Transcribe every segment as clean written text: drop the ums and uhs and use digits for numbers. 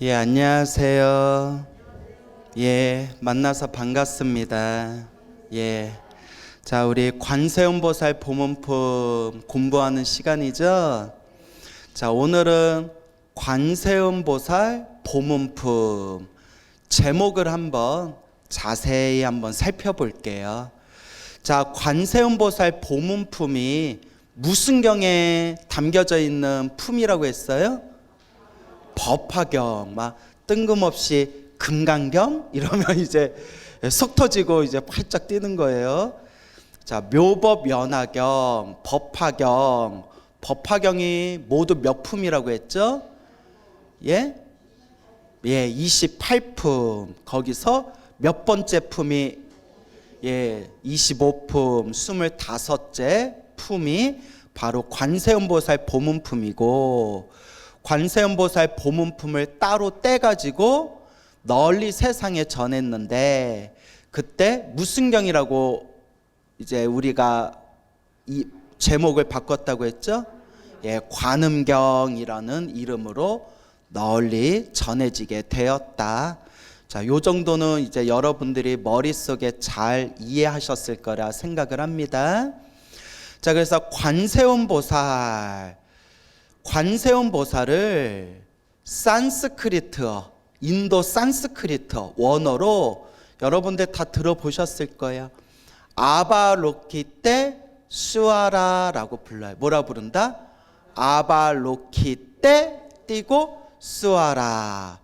예, 안녕하세요. 예, 만나서 반갑습니다. 예. 자, 우리 관세음보살 보문품 공부하는 시간이죠. 자, 오늘은 관세음보살 보문품 제목을 한번 자세히 한번 살펴볼게요. 자, 관세음보살 보문품이 무슨 경에 담겨져 있는 품이라고 했어요? 법화경. 막 뜬금없이 금강경 이러면 이제 속 터지고 이제 활짝 뛰는 거예요. 자, 묘법연화경, 법화경. 법화경이 모두 몇 품이라고 했죠? 예? 예, 28품. 거기서 몇 번째 품이 25품, 25째 품이 바로 관세음보살 보문품이고, 관세음보살 보문품을 따로 떼가지고 널리 세상에 전했는데, 그때 무슨 경이라고 이제 우리가 이 제목을 바꿨다고 했죠? 예, 관음경이라는 이름으로 널리 전해지게 되었다. 자, 요 정도는 이제 여러분들이 머릿속에 잘 이해하셨을 거라 생각을 합니다. 자, 그래서 관세음보살을 산스크리트어, 인도 산스크리트어 원어로 여러분들 다 들어보셨을 거예요. 아바로키테 수아라라고 불러요. 뭐라 부른다? 아바로키테 띄고 수아라.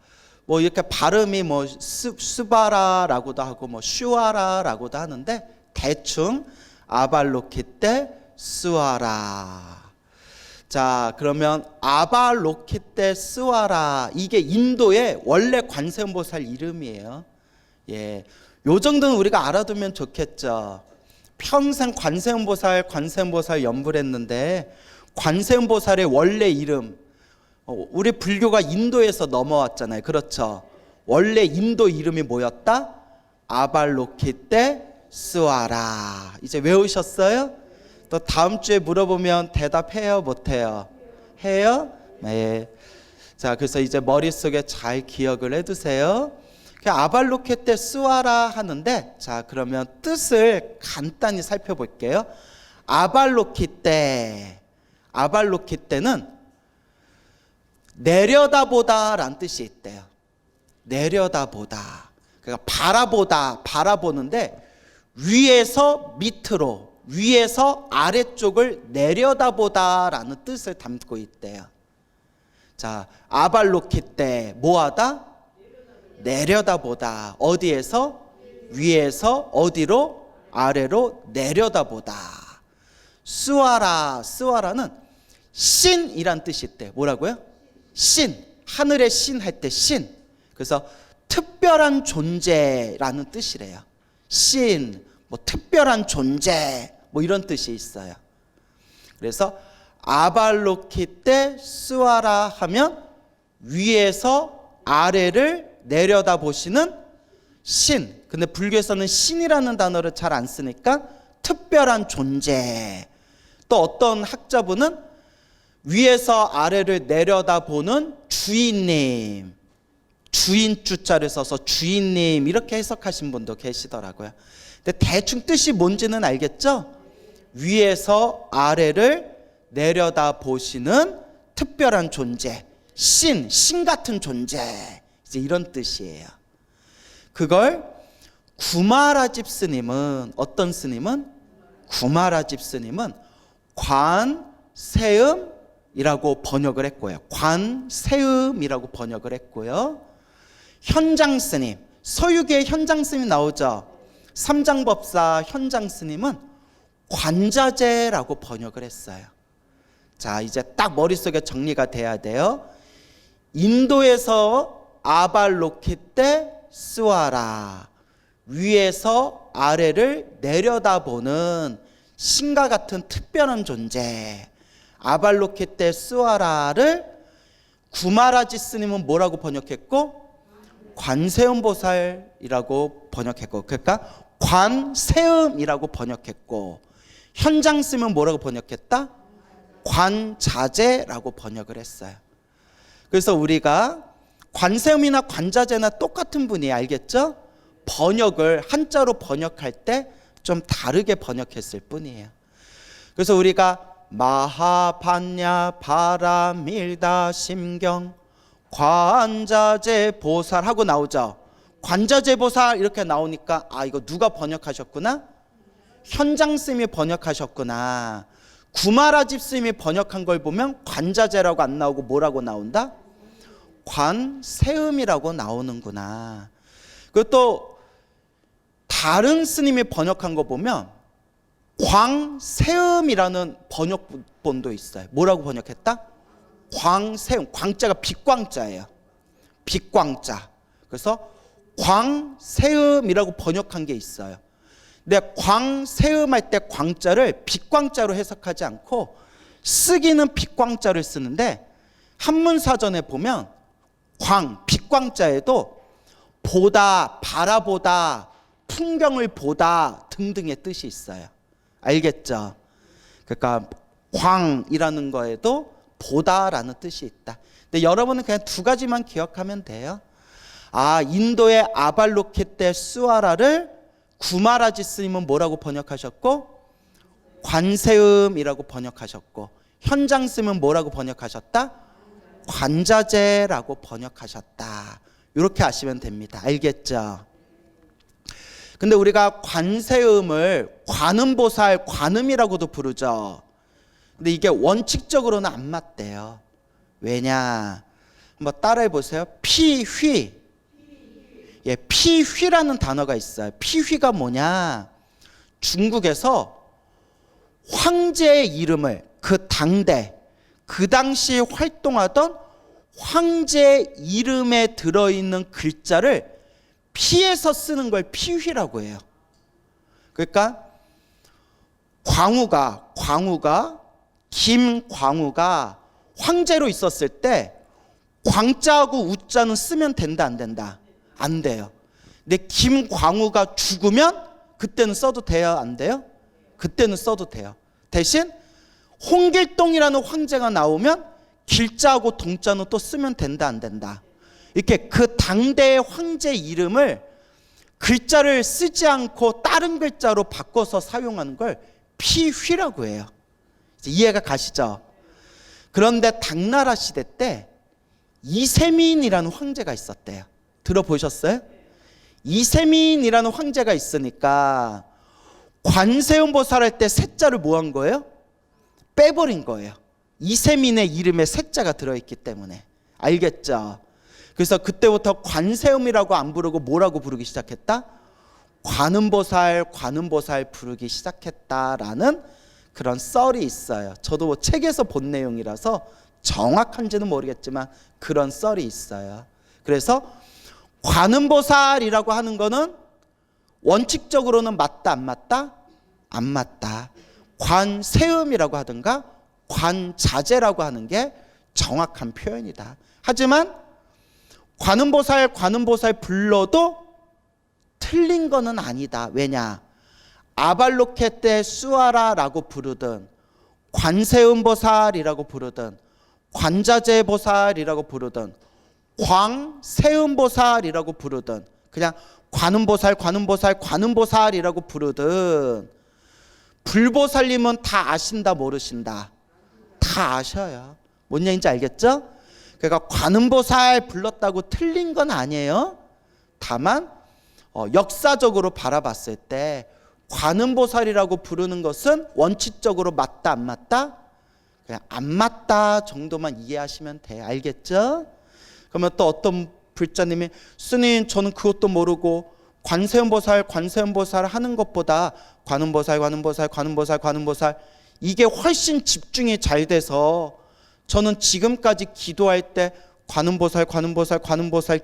뭐 이렇게 발음이 뭐 수바라라고도 하고 뭐 슈아라라고도 하는데 대충 아발로키테 수아라. 자, 그러면 아발로키테 수아라, 이게 인도의 원래 관세음보살 이름이에요. 예, 요 정도는 우리가 알아두면 좋겠죠. 평생 관세음보살 연불 했는데, 관세음보살의 원래 이름, 우리 불교가 인도에서 넘어왔잖아요. 그렇죠? 원래 인도 이름이 뭐였다? 아발로키테 수아라. 이제 외우셨어요? 또 다음 주에 물어보면 대답해요, 못해요? 해요? 네. 자, 그래서 이제 머릿속에 잘 기억을 해두세요. 아발로키테 수아라 하는데, 자, 그러면 뜻을 간단히 살펴볼게요. 아발로키테는 내려다보다라는 뜻이 있대요. 내려다보다. 그러니까 바라보는데 위에서 밑으로, 위에서 아래쪽을 내려다보다라는 뜻을 담고 있대요. 자, 아발로키테 뭐하다? 내려다보다. 어디에서? 위에서 어디로? 아래로 내려다보다. 수아라는 신이란 뜻이 있대요. 뭐라고요? 신, 하늘의 신 할 때 신. 그래서 특별한 존재라는 뜻이래요. 신, 뭐 특별한 존재, 뭐 이런 뜻이 있어요. 그래서 아발로키테 수아라 하면 위에서 아래를 내려다 보시는 신. 근데 불교에서는 신이라는 단어를 잘 안 쓰니까 특별한 존재. 또 어떤 학자분은 위에서 아래를 내려다보는 주인님, 주인 주자를 써서 주인님 이렇게 해석하신 분도 계시더라고요. 근데 대충 뜻이 뭔지는 알겠죠? 위에서 아래를 내려다보시는 특별한 존재, 신 같은 존재, 이제 이런 뜻이에요. 그걸 구마라집 스님은, 어떤 스님은? 구마라집 스님은 관세음이라고 번역을 했고요. 관세음이라고 번역을 했고요. 현장 스님, 서유기에 현장 스님 나오죠. 삼장법사 현장 스님은 관자재라고 번역을 했어요. 자, 이제 딱 머릿속에 정리가 돼야 돼요. 인도에서 아발로키테 수아라, 위에서 아래를 내려다보는 신과 같은 특별한 존재, 아발로키테 수아라를 구마라지 스님은 뭐라고 번역했고? 관세음보살이라고 번역했고, 그러니까 관세음이라고 번역했고, 현장 스님은 뭐라고 번역했다? 관자재라고 번역을 했어요. 그래서 우리가 관세음이나 관자재나 똑같은 분이에요. 알겠죠? 번역을 한자로 번역할 때 좀 다르게 번역했을 뿐이에요. 그래서 우리가 마하반야 바라밀다 심경 관자재 보살 하고 나오죠. 관자재 보살 이렇게 나오니까 아, 이거 누가 번역하셨구나? 현장스님이 번역하셨구나. 구마라집 스님이 번역한 걸 보면 관자재라고 안 나오고 뭐라고 나온다? 관세음이라고 나오는구나. 그리고 또 다른 스님이 번역한 거 보면 광세음이라는 번역본도 있어요. 뭐라고 번역했다? 광세음. 광자가 빛광자예요. 빛광자. 그래서 광세음이라고 번역한 게 있어요. 근데 광세음 할 때 광자를 빛광자로 해석하지 않고 쓰기는 빛광자를 쓰는데 한문사전에 보면 빛광자에도 보다, 바라보다, 풍경을 보다 등등의 뜻이 있어요. 알겠죠? 그러니까 광이라는 거에도 보다라는 뜻이 있다. 근데 여러분은 그냥 두 가지만 기억하면 돼요. 아, 인도의 아발로케테 스와라를 구마라지 스님은 뭐라고 번역하셨고 관세음이라고 번역하셨고 현장 스님은 뭐라고 번역하셨다? 관자재라고 번역하셨다. 이렇게 아시면 됩니다. 알겠죠? 근데 우리가 관세음을 관음보살, 관음이라고도 부르죠. 근데 이게 원칙적으로는 안 맞대요. 왜냐? 한번 따라해 보세요. 피휘. 예, 피휘라는 단어가 있어요. 피휘가 뭐냐? 중국에서 황제의 이름을 그 당대, 그 당시 활동하던 황제 이름에 들어있는 글자를 피해서 쓰는 걸 피휘라고 해요. 그러니까 김광우가 황제로 있었을 때 광자하고 우자는 쓰면 된다 안 된다? 안 돼요. 근데 김광우가 죽으면 그때는 써도 돼요 안 돼요? 그때는 써도 돼요. 대신 홍길동이라는 황제가 나오면 길자하고 동자는 또 쓰면 된다 안 된다? 이렇게 그 당대의 황제 이름을 글자를 쓰지 않고 다른 글자로 바꿔서 사용하는 걸 피휘라고 해요. 이해가 가시죠? 그런데 당나라 시대 때 이세민이라는 황제가 있었대요. 들어보셨어요? 이세민이라는 황제가 있으니까 관세음 보살 할 때 세자를 뭐 한 거예요? 빼버린 거예요. 이세민의 이름에 세자가 들어있기 때문에. 알겠죠? 그래서 그때부터 관세음이라고 안 부르고 뭐라고 부르기 시작했다? 관음보살 부르기 시작했다라는 그런 썰이 있어요. 저도 뭐 책에서 본 내용이라서 정확한지는 모르겠지만 그런 썰이 있어요. 그래서 관음보살이라고 하는 거는 원칙적으로는 맞다 안 맞다? 안 맞다. 관세음이라고 하든가 관자재라고 하는 게 정확한 표현이다. 하지만 관음보살 불러도 틀린 거는 아니다. 왜냐? 아발로케테 수아라라고 부르든 관세음보살이라고 부르든 관자재보살이라고 부르든 광세음보살이라고 부르든 그냥 관음보살이라고 부르든 불보살님은 다 아신다 모르신다? 다 아셔요. 뭔 얘기인지 알겠죠? 그러니까 관음보살 불렀다고 틀린 건 아니에요. 다만 역사적으로 바라봤을 때 관음보살이라고 부르는 것은 원칙적으로 맞다 안 맞다? 그냥 안 맞다 정도만 이해하시면 돼요. 알겠죠? 그러면 또 어떤 불자님이 스님 저는 그것도 모르고 관세음보살 하는 것보다 관음보살 이게 훨씬 집중이 잘 돼서 저는 지금까지 기도할 때 관음보살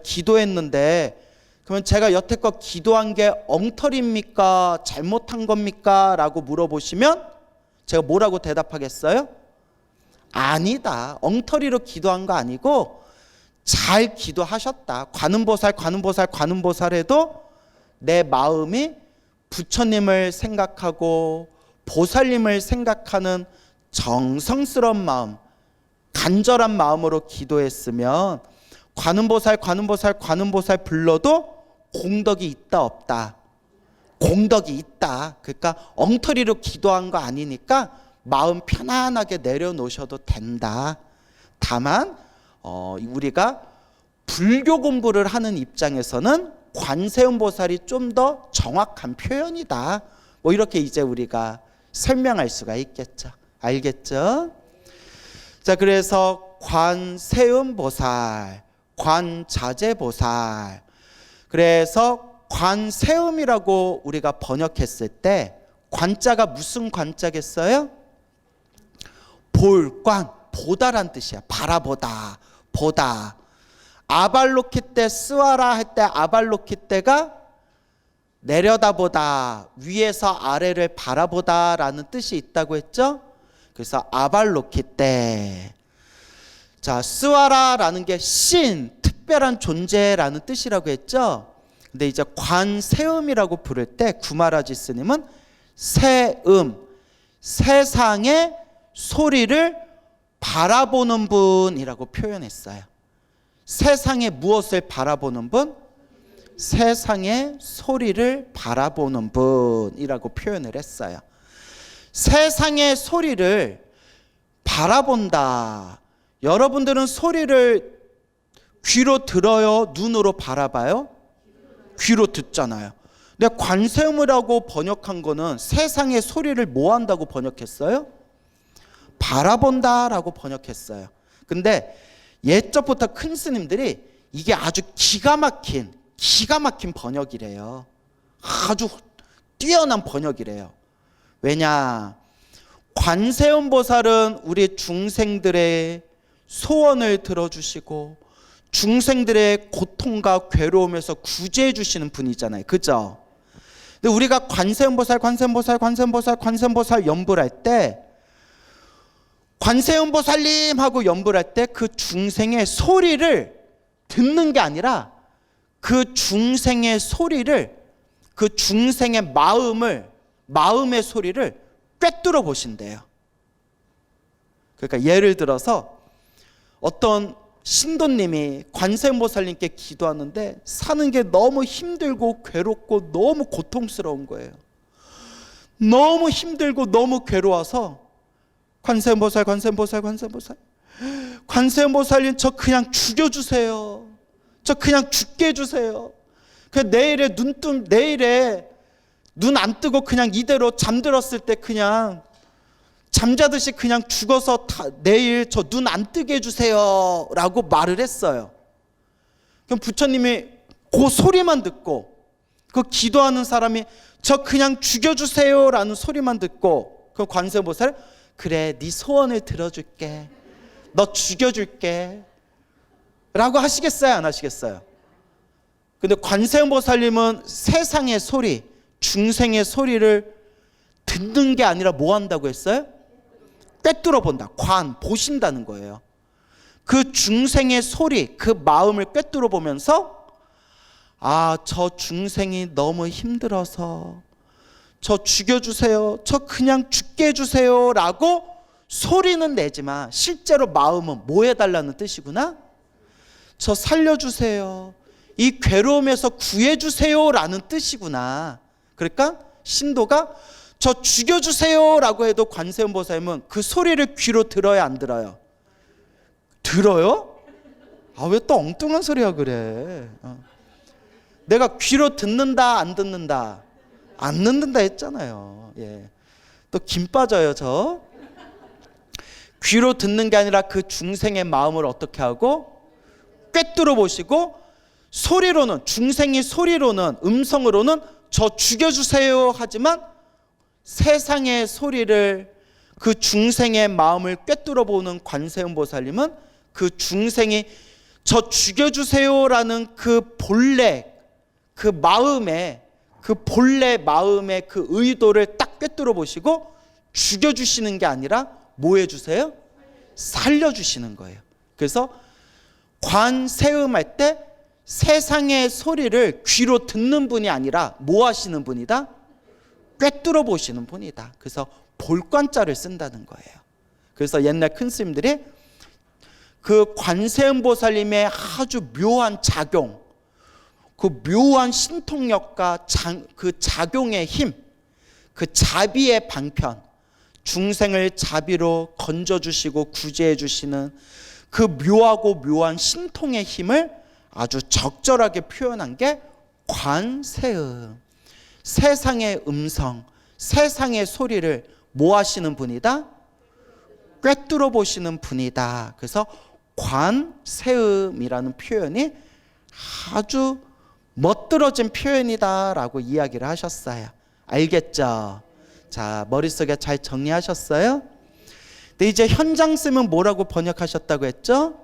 기도했는데 그러면 제가 여태껏 기도한 게 엉터리입니까? 잘못한 겁니까? 라고 물어보시면 제가 뭐라고 대답하겠어요? 아니다. 엉터리로 기도한 거 아니고 잘 기도하셨다. 관음보살 해도 내 마음이 부처님을 생각하고 보살님을 생각하는 정성스러운 마음, 간절한 마음으로 기도했으면 관음보살 불러도 공덕이 있다 없다? 공덕이 있다. 그러니까 엉터리로 기도한 거 아니니까 마음 편안하게 내려놓으셔도 된다. 다만 우리가 불교 공부를 하는 입장에서는 관세음보살이 좀 더 정확한 표현이다. 뭐 이렇게 이제 우리가 설명할 수가 있겠죠. 알겠죠? 자, 그래서 관세음보살, 관자재보살. 그래서 관세음이라고 우리가 번역했을 때 관자가 무슨 관자겠어요? 볼관, 보다란 뜻이야. 바라보다, 보다. 아발로키떼 스와라 할 때 아발로키떼가 내려다보다, 위에서 아래를 바라보다라는 뜻이 있다고 했죠. 그래서 아발로키떼. 자, 스와라라는 게 신, 특별한 존재라는 뜻이라고 했죠. 근데 이제 관세음이라고 부를 때 구마라지 스님은 세음, 세상의 소리를 바라보는 분이라고 표현했어요. 세상의 무엇을 바라보는 분? 세상의 소리를 바라보는 분이라고 표현을 했어요. 세상의 소리를 바라본다. 여러분들은 소리를 귀로 들어요? 눈으로 바라봐요? 귀로 듣잖아요. 근데 관세음이라고 번역한 거는 세상의 소리를 뭐 한다고 번역했어요? 바라본다라고 번역했어요. 근데 옛적부터 큰 스님들이 이게 아주 기가 막힌 번역이래요. 아주 뛰어난 번역이래요. 왜냐? 관세음보살은 우리 중생들의 소원을 들어주시고 중생들의 고통과 괴로움에서 구제해 주시는 분이잖아요. 그죠? 근데 우리가 관세음보살 연불 할 때 관세음보살님 하고 연불할 때 그 중생의 소리를 듣는 게 아니라 그 중생의 소리를, 그 중생의 마음의 소리를 꿰뚫어 보신대요. 그러니까 예를 들어서 어떤 신도님이 관세음보살님께 기도하는데 사는 게 너무 힘들고 괴롭고 너무 고통스러운 거예요. 너무 힘들고 너무 괴로워서 관세음보살님 저 그냥 죽여주세요. 저 그냥 죽게 해주세요. 내일에 눈 안 뜨고 그냥 이대로 잠들었을 때 그냥 잠자듯이 그냥 죽어서 내일 저 눈 안 뜨게 해주세요 라고 말을 했어요. 그럼 부처님이 그 소리만 듣고, 그 기도하는 사람이 저 그냥 죽여주세요 라는 소리만 듣고, 그 관세음보살 그래 네 소원을 들어줄게, 너 죽여줄게 라고 하시겠어요 안 하시겠어요? 근데 관세음보살님은 세상의 소리, 중생의 소리를 듣는 게 아니라 뭐 한다고 했어요? 꿰뚫어 본다. 보신다는 거예요. 그 중생의 소리, 그 마음을 꿰뚫어 보면서 저 중생이 너무 힘들어서 저 죽여주세요, 저 그냥 죽게 해주세요 라고 소리는 내지만 실제로 마음은 뭐 해달라는 뜻이구나? 저 살려주세요, 이 괴로움에서 구해주세요 라는 뜻이구나. 그러니까 신도가 저 죽여주세요 라고 해도 관세음보살님은 그 소리를 귀로 들어야 안 들어요? 들어요? 왜 또 엉뚱한 소리야 그래. 내가 귀로 듣는다 안 듣는다? 안 듣는다 했잖아요. 예. 또 김 빠져요 저. 귀로 듣는 게 아니라 그 중생의 마음을 어떻게 하고 꿰뚫어 보시고, 소리로는, 중생이 소리로는, 음성으로는 저 죽여주세요 하지만 세상의 소리를, 그 중생의 마음을 꿰뚫어 보는 관세음보살님은 그 중생이 저 죽여주세요라는 그 본래, 그 마음의 그 의도를 딱 꿰뚫어 보시고 죽여주시는 게 아니라 뭐 해주세요? 살려주시는 거예요. 그래서 관세음할 때 세상의 소리를 귀로 듣는 분이 아니라 뭐 하시는 분이다? 꿰뚫어 보시는 분이다. 그래서 볼관자를 쓴다는 거예요. 그래서 옛날 큰 스님들이 그 관세음보살님의 아주 묘한 작용, 그 묘한 신통력과 그 작용의 힘, 그 자비의 방편, 중생을 자비로 건져주시고 구제해주시는 그 묘하고 묘한 신통의 힘을 아주 적절하게 표현한 게 관세음. 세상의 음성, 세상의 소리를 뭐 하시는 분이다? 꿰뚫어 보시는 분이다. 그래서 관세음이라는 표현이 아주 멋들어진 표현이다라고 이야기를 하셨어요. 알겠죠? 자, 머릿속에 잘 정리하셨어요? 근데 이제 현장 쓰면 뭐라고 번역하셨다고 했죠?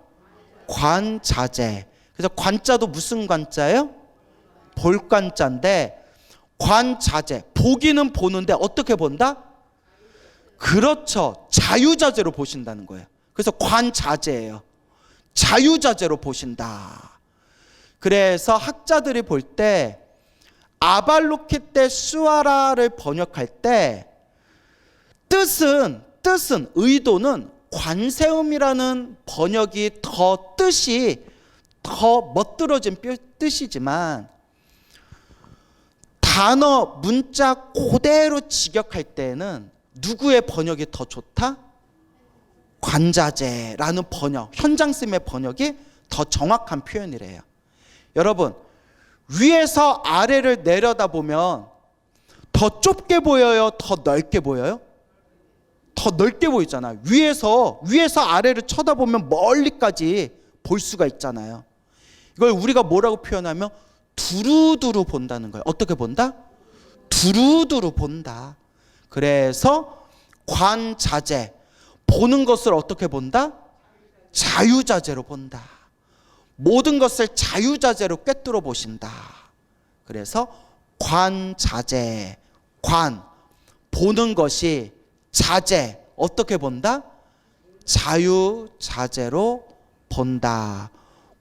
관자재. 그래서 관자도 무슨 관자예요? 볼관자인데, 관자재, 보기는 보는데 어떻게 본다? 그렇죠. 자유자재로 보신다는 거예요. 그래서 관자재예요. 자유자재로 보신다. 그래서 학자들이 볼 때 아발로키테 수아라를 번역할 때 뜻은 의도는 관세음이라는 번역이 더 뜻이 더 멋들어진 뜻이지만 단어 문자 그대로 직역할 때는 누구의 번역이 더 좋다? 관자재라는 번역, 현장 쓰임의 번역이 더 정확한 표현이래요. 여러분, 위에서 아래를 내려다보면 더 좁게 보여요? 더 넓게 보여요? 더 넓게 보이잖아요. 위에서 아래를 쳐다보면 멀리까지 볼 수가 있잖아요. 이걸 우리가 뭐라고 표현하면 두루두루 본다는 거예요. 어떻게 본다? 두루두루 본다. 그래서 관자재, 보는 것을 어떻게 본다? 자유자재로 본다. 모든 것을 자유자재로 꿰뚫어 보신다. 그래서 관자재, 보는 것이 자재, 어떻게 본다? 자유자재로 본다.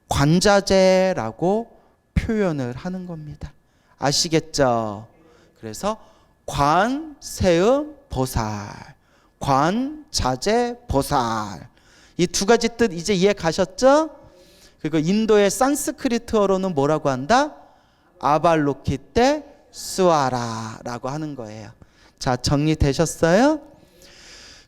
관자재라고 표현을 하는 겁니다. 아시겠죠? 그래서 관세음 보살, 관자재 보살, 이 두 가지 뜻 이제 이해 가셨죠? 그리고 인도의 산스크리트어로는 뭐라고 한다? 아발로키테 수아라라고 하는 거예요. 자, 정리되셨어요?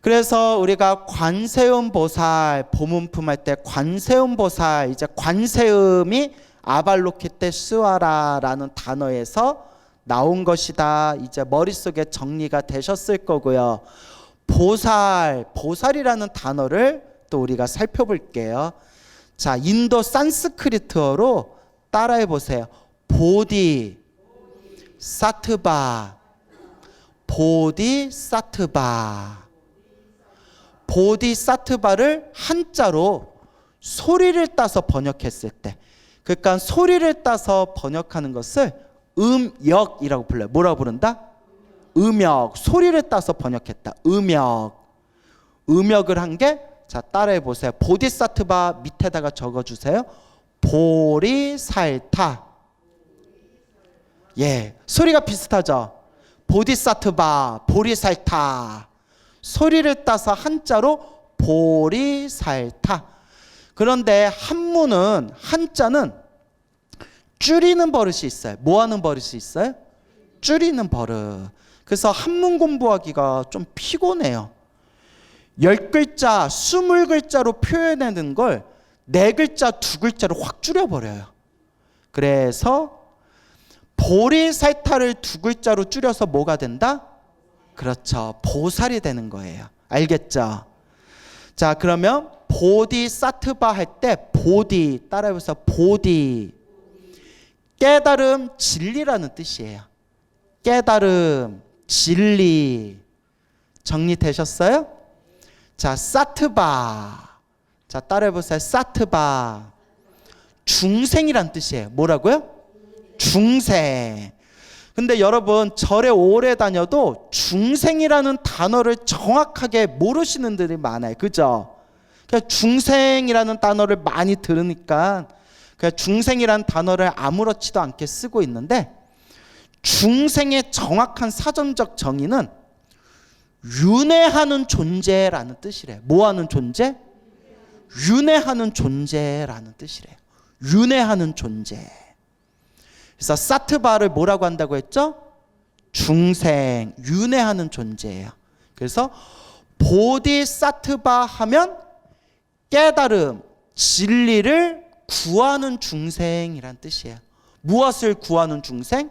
그래서 우리가 관세음 보살 보문품 할 때 관세음 보살, 이제 관세음이 아발로키테 수아라라는 단어에서 나온 것이다. 이제 머릿속에 정리가 되셨을 거고요. 보살이라는 단어를 또 우리가 살펴볼게요. 자, 인도 산스크리트어로 따라해 보세요. 보디사트바, 보디사트바. 보디사트바를 한자로 소리를 따서 번역했을 때, 그러니까 소리를 따서 번역하는 것을 음역이라고 불러요. 뭐라고 부른다? 음역. 소리를 따서 번역했다. 음역을 한 게, 자, 따라해 보세요. 보디사트바 밑에다가 적어주세요. 보리살타. 예, 소리가 비슷하죠. 보디사트바, 보리살타. 소리를 따서 한자로 보리살타. 그런데 한자는 줄이는 버릇이 있어요. 뭐 하는 버릇이 있어요? 줄이는 버릇. 그래서 한문 공부하기가 좀 피곤해요. 10글자, 20글자로 표현하는 걸 4글자, 2글자로 확 줄여버려요. 그래서 보리살타를 2글자로 줄여서 뭐가 된다? 그렇죠. 보살이 되는 거예요. 알겠죠? 자, 그러면 보디사트바 할 때 보디, 따라해보세요. 보디. 깨달음, 진리라는 뜻이에요. 깨달음, 진리. 정리되셨어요? 자, 사트바. 자, 따라해보세요. 사트바. 중생이란 뜻이에요. 뭐라고요? 중생. 근데 여러분, 절에 오래 다녀도 중생이라는 단어를 정확하게 모르시는 분들이 많아요. 그죠? 그러니까 중생이라는 단어를 많이 들으니까 그냥 중생이라는 단어를 아무렇지도 않게 쓰고 있는데, 중생의 정확한 사전적 정의는 윤회하는 존재라는 뜻이래요. 뭐 하는 존재? 윤회하는 존재라는 뜻이래요. 윤회하는 존재. 그래서 사트바를 뭐라고 한다고 했죠? 중생, 윤회하는 존재예요. 그래서 보디사트바 하면 깨달음, 진리를 구하는 중생이란 뜻이에요. 무엇을 구하는 중생?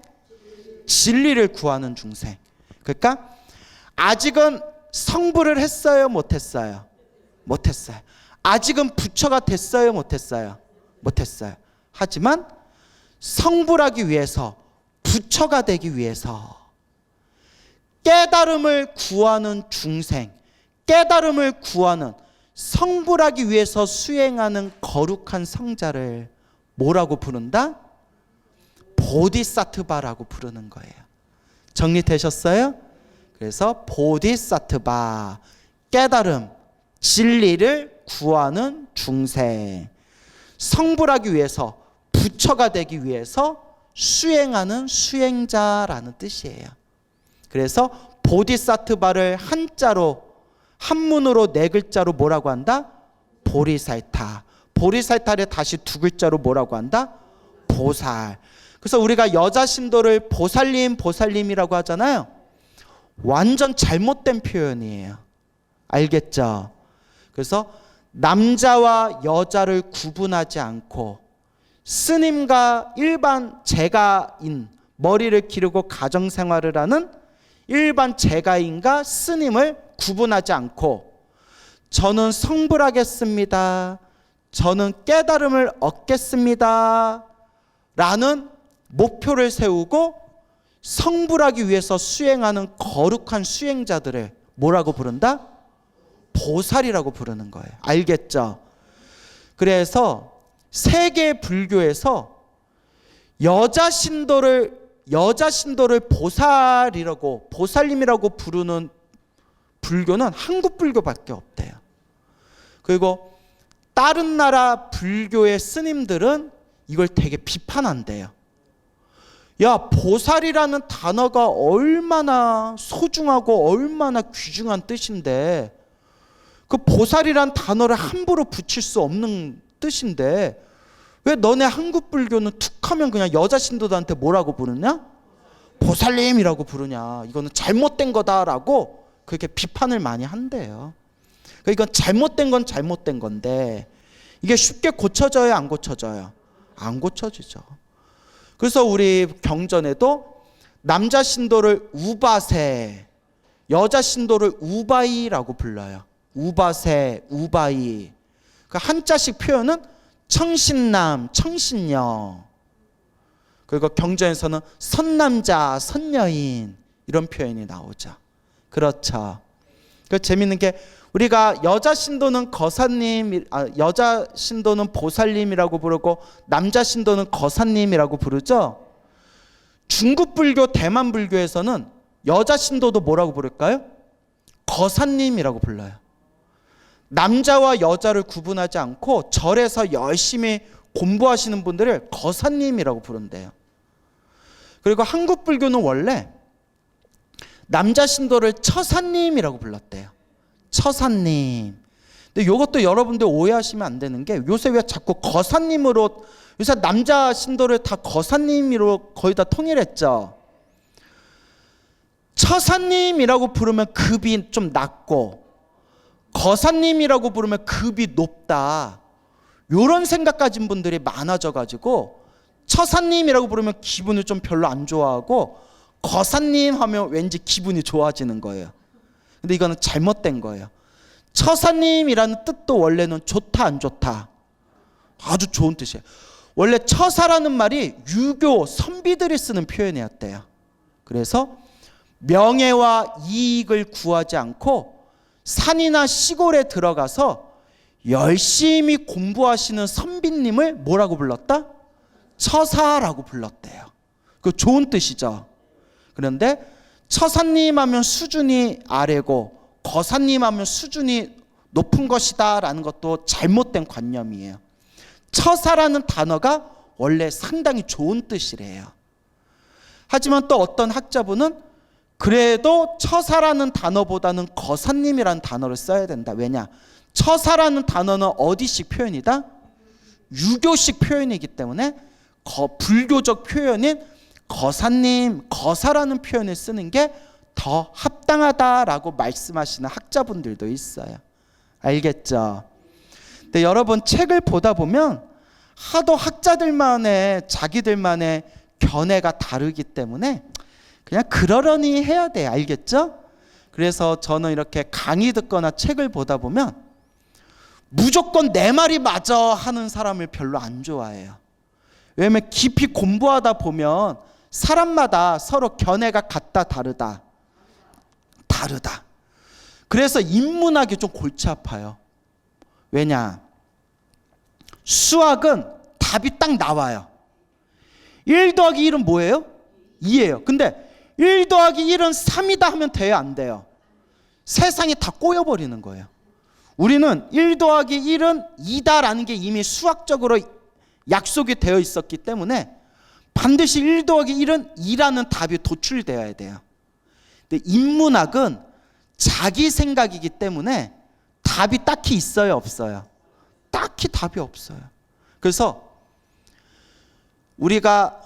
진리를 구하는 중생. 그러니까 아직은 성불을 했어요, 못했어요? 못했어요. 아직은 부처가 됐어요, 못했어요? 못했어요. 하지만 성불하기 위해서, 부처가 되기 위해서 깨달음을 구하는 중생, 깨달음을 구하는, 성불하기 위해서 수행하는 거룩한 성자를 뭐라고 부른다? 보디사트바라고 부르는 거예요. 정리되셨어요? 그래서 보디사트바, 깨달음, 진리를 구하는 중생, 성불하기 위해서, 부처가 되기 위해서 수행하는 수행자라는 뜻이에요. 그래서 보디사트바를 한자로, 한문으로 네 글자로 뭐라고 한다? 보리살타. 보리살타를 다시 두 글자로 뭐라고 한다? 보살. 그래서 우리가 여자 신도를 보살님, 보살님이라고 하잖아요. 완전 잘못된 표현이에요. 알겠죠? 그래서 남자와 여자를 구분하지 않고 스님과 일반 제가인, 머리를 기르고 가정생활을 하는 일반 제가인과 스님을 구분하지 않고 저는 성불하겠습니다, 저는 깨달음을 얻겠습니다 라는 목표를 세우고 성불하기 위해서 수행하는 거룩한 수행자들을 뭐라고 부른다? 보살이라고 부르는 거예요. 알겠죠? 그래서 세계 불교에서 여자 신도를 보살이라고, 보살님이라고 부르는 불교는 한국 불교밖에 없대요. 그리고 다른 나라 불교의 스님들은 이걸 되게 비판한대요. 야, 보살이라는 단어가 얼마나 소중하고 얼마나 귀중한 뜻인데, 그 보살이란 단어를 함부로 붙일 수 없는 뜻인데 왜 너네 한국 불교는 툭하면 그냥 여자 신도들한테 뭐라고 부르냐? 보살님이라고 부르냐? 이거는 잘못된 거다라고 그렇게 비판을 많이 한대요. 그러니까 이건 잘못된 건 잘못된 건데 이게 쉽게 고쳐져요, 안 고쳐져요? 안 고쳐지죠. 그래서 우리 경전에도 남자 신도를 우바세, 여자 신도를 우바이라고 불러요. 우바세, 우바이. 그 한자식 표현은 청신남, 청신녀. 그리고 경전에서는 선남자, 선여인 이런 표현이 나오죠. 그렇죠. 그 재밌는 게 우리가 여자 신도는 거사님, 여자 신도는 보살님이라고 부르고 남자 신도는 거사님이라고 부르죠. 중국 불교, 대만 불교에서는 여자 신도도 뭐라고 부를까요? 거사님이라고 불러요. 남자와 여자를 구분하지 않고 절에서 열심히 공부하시는 분들을 거사님이라고 부른대요. 그리고 한국 불교는 원래 남자 신도를 처사님이라고 불렀대요. 처사님. 근데 이것도 여러분들 오해하시면 안 되는 게 요새 왜 자꾸 거사님으로, 요새 남자 신도를 다 거사님으로 거의 다 통일했죠. 처사님이라고 부르면 급이 좀 낮고 거사님이라고 부르면 급이 높다, 이런 생각 가진 분들이 많아져 가지고 처사님이라고 부르면 기분을 좀 별로 안 좋아하고 거사님 하면 왠지 기분이 좋아지는 거예요. 근데 이거는 잘못된 거예요. 처사님이라는 뜻도 원래는 좋다, 안 좋다? 아주 좋은 뜻이에요. 원래 처사라는 말이 유교 선비들이 쓰는 표현이었대요. 그래서 명예와 이익을 구하지 않고 산이나 시골에 들어가서 열심히 공부하시는 선비님을 뭐라고 불렀다? 처사라고 불렀대요. 그 좋은 뜻이죠. 그런데 처사님 하면 수준이 아래고 거사님 하면 수준이 높은 것이다 라는 것도 잘못된 관념이에요. 처사라는 단어가 원래 상당히 좋은 뜻이래요. 하지만 또 어떤 학자분은 그래도 처사라는 단어보다는 거사님이라는 단어를 써야 된다. 왜냐? 처사라는 단어는 어디식 표현이다? 유교식 표현이기 때문에 불교적 표현인 거사님, 거사라는 표현을 쓰는 게 더 합당하다라고 말씀하시는 학자분들도 있어요. 알겠죠? 근데 여러분 책을 보다 보면 하도 학자들만의 자기들만의 견해가 다르기 때문에 그냥 그러려니 해야 돼요. 알겠죠? 그래서 저는 이렇게 강의 듣거나 책을 보다 보면 무조건 내 말이 맞아 하는 사람을 별로 안 좋아해요. 왜냐면 깊이 공부하다 보면 사람마다 서로 견해가 같다 다르다. 그래서 인문학이 좀 골치 아파요. 왜냐? 수학은 답이 딱 나와요. 1 더하기 1은 뭐예요? 2예요. 근데 1 더하기 1은 3이다 하면 돼요? 안 돼요? 세상이 다 꼬여버리는 거예요. 우리는 1 더하기 1은 2다라는 게 이미 수학적으로 약속이 되어 있었기 때문에 반드시 1 더하기 1은 2라는 답이 도출되어야 돼요. 근데 인문학은 자기 생각이기 때문에 답이 딱히 있어요, 없어요? 딱히 답이 없어요. 그래서 우리가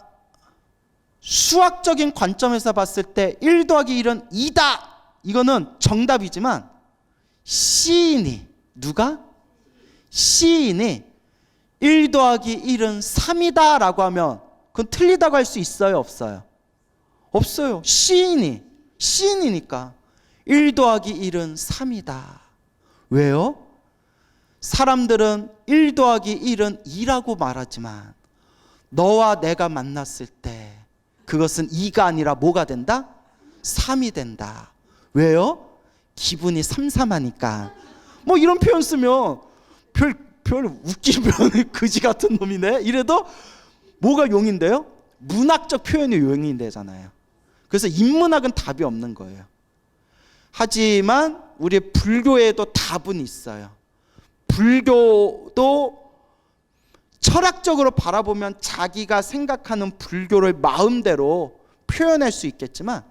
수학적인 관점에서 봤을 때 1 더하기 1은 2다. 이거는 정답이지만 시인이, 누가? 시인이 1 더하기 1은 3이다 라고 하면 그건 틀리다고 할 수 있어요, 없어요? 없어요. 시인이니까 1 더하기 1은 3이다. 왜요? 사람들은 1 더하기 1은 2라고 말하지만 너와 내가 만났을 때 그것은 2가 아니라 뭐가 된다? 3이 된다. 왜요? 기분이 삼삼하니까. 뭐 이런 표현 쓰면 별 웃기면 그지 같은 놈이네 이래도 뭐가 용인데요? 문학적 표현이 용이 되잖아요. 그래서 인문학은 답이 없는 거예요. 하지만 우리 불교에도 답은 있어요. 불교도 철학적으로 바라보면 자기가 생각하는 불교를 마음대로 표현할 수 있겠지만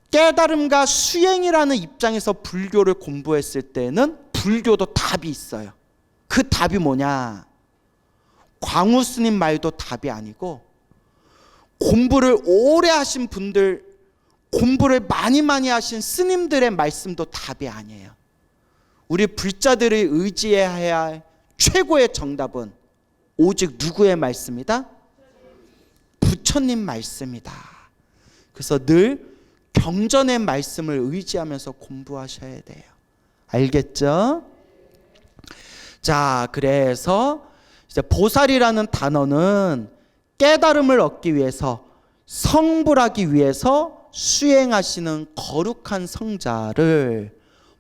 깨달음과 수행이라는 입장에서 불교를 공부했을 때는 불교도 답이 있어요. 그 답이 뭐냐? 광우 스님 말도 답이 아니고 공부를 오래 하신 분들, 공부를 많이 하신 스님들의 말씀도 답이 아니에요. 우리 불자들이 의지해야 할 최고의 정답은 오직 누구의 말씀이다? 부처님 말씀이다. 그래서 늘 경전의 말씀을 의지하면서 공부하셔야 돼요. 알겠죠? 자, 그래서 이제 보살이라는 단어는 깨달음을 얻기 위해서, 성불하기 위해서 수행하시는 거룩한 성자를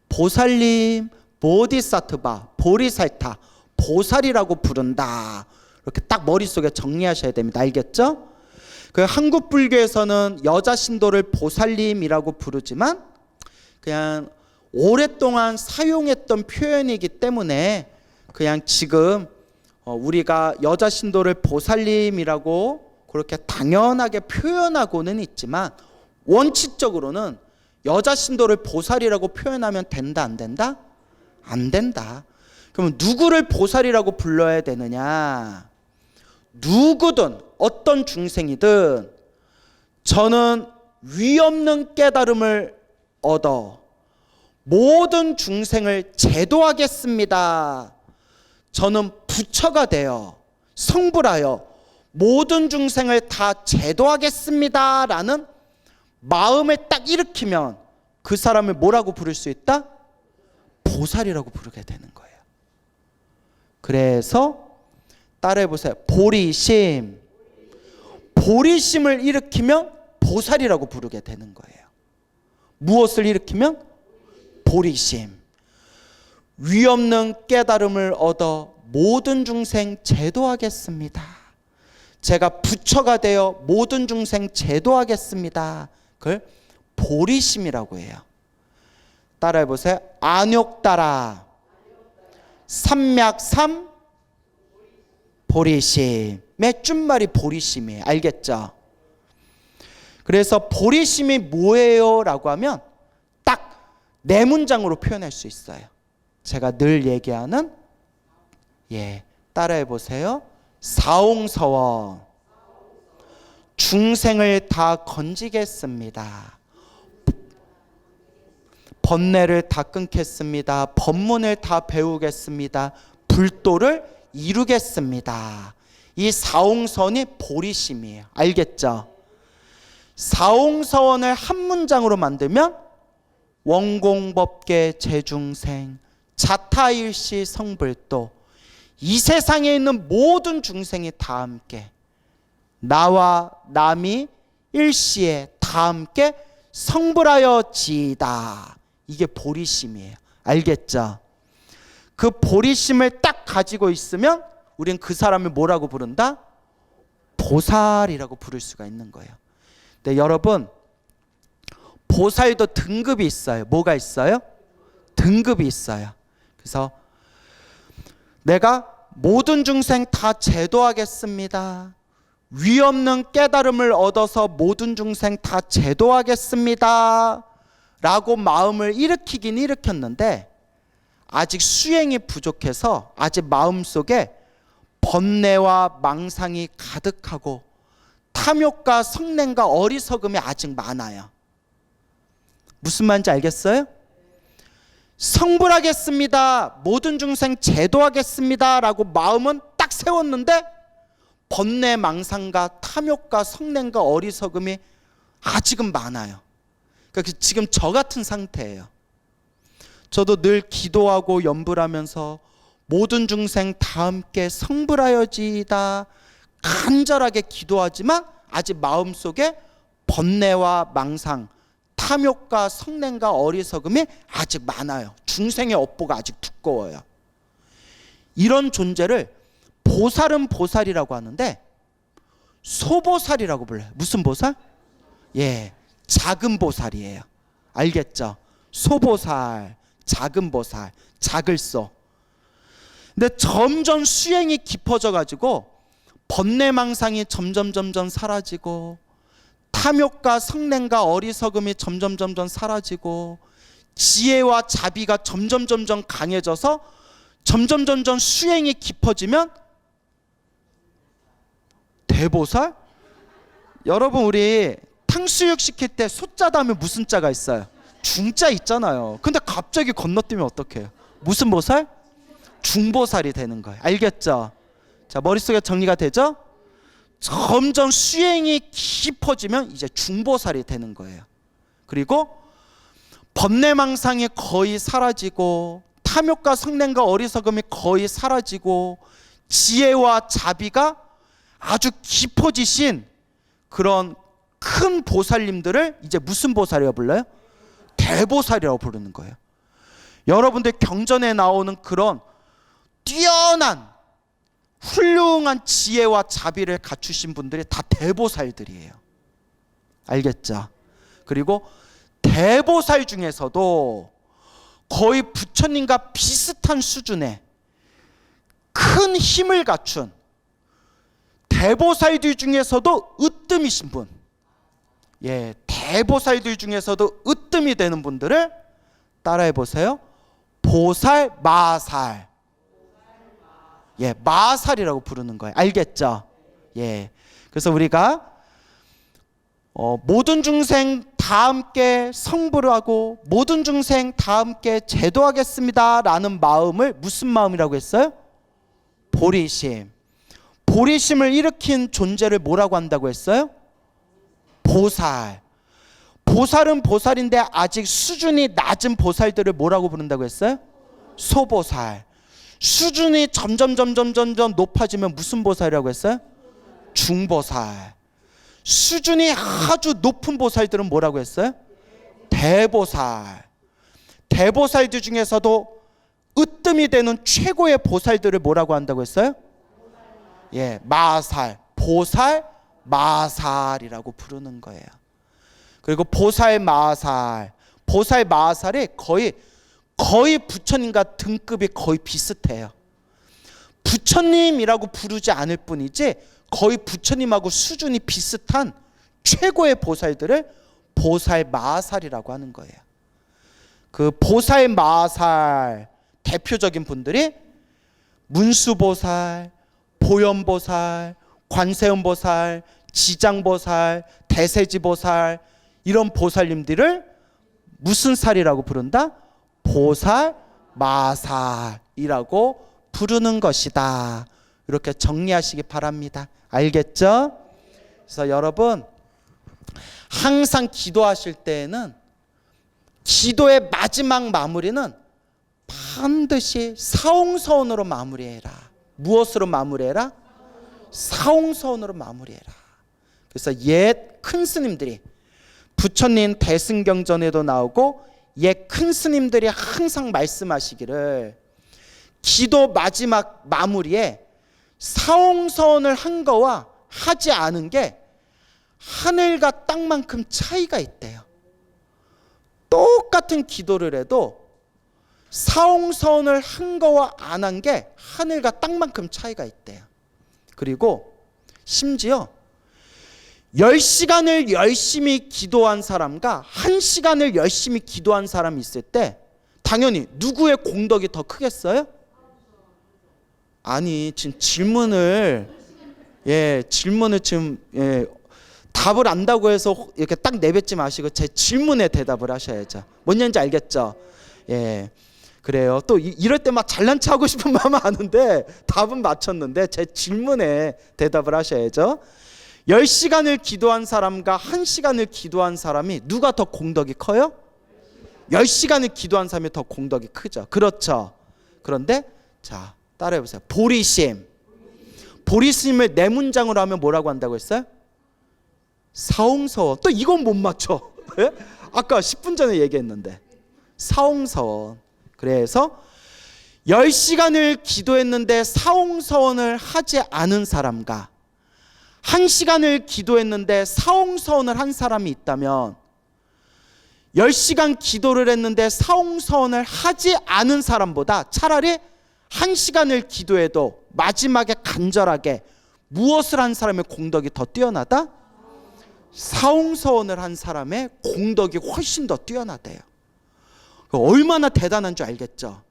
보살님, 보디사트바, 보리살타, 보살이라고 부른다. 이렇게 딱 머릿속에 정리하셔야 됩니다. 알겠죠? 그 한국 불교에서는 여자 신도를 보살님이라고 부르지만 그냥 오랫동안 사용했던 표현이기 때문에 그냥 지금 우리가 여자 신도를 보살님이라고 그렇게 당연하게 표현하고는 있지만 원칙적으로는 여자 신도를 보살이라고 표현하면 된다, 안 된다? 안 된다. 그러면 누구를 보살이라고 불러야 되느냐? 누구든 어떤 중생이든 저는 위없는 깨달음을 얻어 모든 중생을 제도하겠습니다. 저는 부처가 되어 성불하여 모든 중생을 다 제도하겠습니다 라는 마음을 딱 일으키면 그 사람을 뭐라고 부를 수 있다? 보살이라고 부르게 되는 거예요. 그래서 따라해 보세요. 보리심. 보리심을 일으키면 보살이라고 부르게 되는 거예요. 무엇을 일으키면? 보리심. 위없는 깨달음을 얻어 모든 중생 제도하겠습니다. 제가 부처가 되어 모든 중생 제도하겠습니다. 그걸 보리심이라고 해요. 따라해 보세요. 안욕따라 삼맥삼 보리심의 준말이 보리심이에요. 알겠죠? 그래서 보리심이 뭐예요? 라고 하면 딱 네 문장으로 표현할 수 있어요. 제가 늘 얘기하는 따라해 보세요. 사홍서원. 중생을 다 건지겠습니다. 번뇌를 다 끊겠습니다. 법문을 다 배우겠습니다. 불도를 이루겠습니다. 이 사홍서원이 보리심이에요. 알겠죠? 사홍서원을 한 문장으로 만들면 원공법계 제중생 자타일시 성불도, 이 세상에 있는 모든 중생이 다 함께, 나와 남이 일시에 다 함께 성불하여지이다. 이게 보리심이에요. 알겠죠? 그 보리심을 딱 가지고 있으면 우린 그 사람을 뭐라고 부른다? 보살이라고 부를 수가 있는 거예요. 근데 여러분, 보살도 등급이 있어요. 뭐가 있어요? 등급이 있어요. 그래서 내가 모든 중생 다 제도하겠습니다. 위 없는 깨달음을 얻어서 모든 중생 다 제도하겠습니다 라고 마음을 일으키긴 일으켰는데 아직 수행이 부족해서 아직 마음속에 번뇌와 망상이 가득하고 탐욕과 성냄과 어리석음이 아직 많아요. 무슨 말인지 알겠어요? 성불하겠습니다, 모든 중생 제도하겠습니다 라고 마음은 딱 세웠는데 번뇌 망상과 탐욕과 성냄과 어리석음이 아직은 많아요. 그러니까 지금 저 같은 상태예요. 저도 늘 기도하고 염불하면서 모든 중생 다 함께 성불하여지이다 간절하게 기도하지만 아직 마음속에 번뇌와 망상, 탐욕과 성냄과 어리석음이 아직 많아요. 중생의 업보가 아직 두꺼워요. 이런 존재를 보살은 보살이라고 하는데 소보살이라고 불러요. 무슨 보살? 작은 보살이에요. 알겠죠? 소보살, 작은 보살, 작을 소. 근데 점점 수행이 깊어져 가지고 번뇌망상이 점점 사라지고 탐욕과 성냄과 어리석음이 점점 사라지고 지혜와 자비가 점점 강해져서 점점 수행이 깊어지면 대보살? 여러분, 우리 탕수육 시킬 때 소자 다음에 무슨 자가 있어요? 중자 있잖아요. 근데 갑자기 건너뛰면 어떡해요? 무슨 보살? 중보살이 되는 거예요. 알겠죠? 자, 머릿속에 정리가 되죠? 점점 수행이 깊어지면 이제 중보살이 되는 거예요. 그리고 번뇌망상이 거의 사라지고 탐욕과 성냄과 어리석음이 거의 사라지고 지혜와 자비가 아주 깊어지신 그런 큰 보살님들을 이제 무슨 보살이라고 불러요? 대보살이라고 부르는 거예요. 여러분들 경전에 나오는 그런 뛰어난 훌륭한 지혜와 자비를 갖추신 분들이 다 대보살들이에요. 알겠죠? 그리고 대보살 중에서도 거의 부처님과 비슷한 수준의 큰 힘을 갖춘 대보살들 중에서도 으뜸이신 분, 대보살들 중에서도 으뜸이 되는 분들을 따라해 보세요. 보살, 마살. 마살이라고 부르는 거예요. 알겠죠? 그래서 우리가 모든 중생 다 함께 성불하고 모든 중생 다 함께 제도하겠습니다 라는 마음을 무슨 마음이라고 했어요? 보리심. 보리심을 일으킨 존재를 뭐라고 한다고 했어요? 보살. 보살은 보살인데 아직 수준이 낮은 보살들을 뭐라고 부른다고 했어요? 소보살. 수준이 점점 높아지면 무슨 보살이라고 했어요? 중보살. 수준이 아주 높은 보살들은 뭐라고 했어요? 대보살. 대보살들 중에서도 으뜸이 되는 최고의 보살들을 뭐라고 한다고 했어요? 마살. 보살, 마살이라고 부르는 거예요. 그리고 보살, 마살. 보살, 마살이 거의 부처님과 등급이 거의 비슷해요. 부처님이라고 부르지 않을 뿐이지 거의 부처님하고 수준이 비슷한 최고의 보살들을 보살, 마살이라고 하는 거예요. 그 보살, 마살 대표적인 분들이 문수보살, 보현보살, 관세음보살, 지장보살, 대세지보살, 이런 보살님들을 무슨 살이라고 부른다? 보살마살이라고 부르는 것이다. 이렇게 정리하시기 바랍니다. 알겠죠? 그래서 여러분, 항상 기도하실 때에는 기도의 마지막 마무리는 반드시 사홍서원으로 마무리해라. 무엇으로 마무리해라? 사홍서원으로 마무리해라. 그래서 옛 큰 스님들이, 부처님 대승경전에도 나오고 옛 큰 스님들이 항상 말씀하시기를, 기도 마지막 마무리에 사홍서원을 한 거와 하지 않은 게 하늘과 땅만큼 차이가 있대요. 똑같은 기도를 해도 사홍서원을 한 거와 안 한 게 하늘과 땅만큼 차이가 있대요. 그리고 심지어 10시간을 열심히 기도한 사람과 1시간을 열심히 기도한 사람이 있을 때 당연히 누구의 공덕이 더 크겠어요? 아니, 지금 질문을 지금 답을 안다고 해서 이렇게 딱 내뱉지 마시고 제 질문에 대답을 하셔야죠. 뭔 얘기인지 알겠죠? 그래요. 또 이럴 때 막 잘난 체 하고 싶은 마음은 아는데 답은 맞췄는데 제 질문에 대답을 하셔야죠. 10시간을 기도한 사람과 1시간을 기도한 사람이 누가 더 공덕이 커요? 10시간을 기도한 사람이 더 공덕이 크죠. 그렇죠. 그런데 자, 따라해 보세요. 보리심. 보리심을 네 문장으로 하면 뭐라고 한다고 했어요? 사홍서원. 또 이건 못 맞춰. 아까 10분 전에 얘기했는데. 사홍서원. 그래서 10시간을 기도했는데 사홍서원을 하지 않은 사람과 1시간을 기도했는데 사홍서원을 한 사람이 있다면 10시간 기도를 했는데 사홍서원을 하지 않은 사람보다 차라리 1시간을 기도해도 마지막에 간절하게 무엇을 한 사람의 공덕이 더 뛰어나다? 사홍서원을 한 사람의 공덕이 훨씬 더 뛰어나대요. 얼마나 대단한 줄 알겠죠?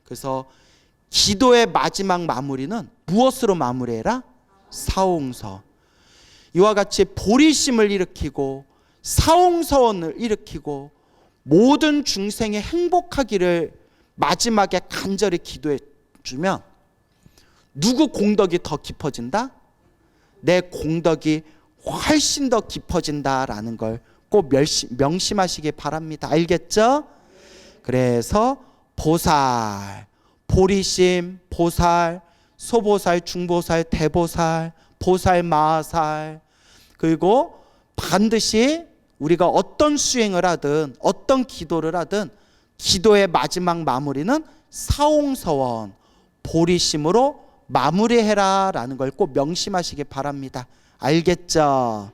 그래서 기도의 마지막 마무리는 무엇으로 마무리해라? 사홍서. 이와 같이 보리심을 일으키고 사홍서원을 일으키고 모든 중생이 행복하기를 마지막에 간절히 기도해 주면 누구 공덕이 더 깊어진다? 내 공덕이 훨씬 더 깊어진다라는 걸 꼭 명심하시기 바랍니다. 알겠죠? 그래서 보살, 보리심, 보살, 소보살, 중보살, 대보살, 보살마살, 그리고 반드시 우리가 어떤 수행을 하든 어떤 기도를 하든 기도의 마지막 마무리는 사홍서원, 보리심으로 마무리해라 라는 걸 꼭 명심하시기 바랍니다. 알겠죠?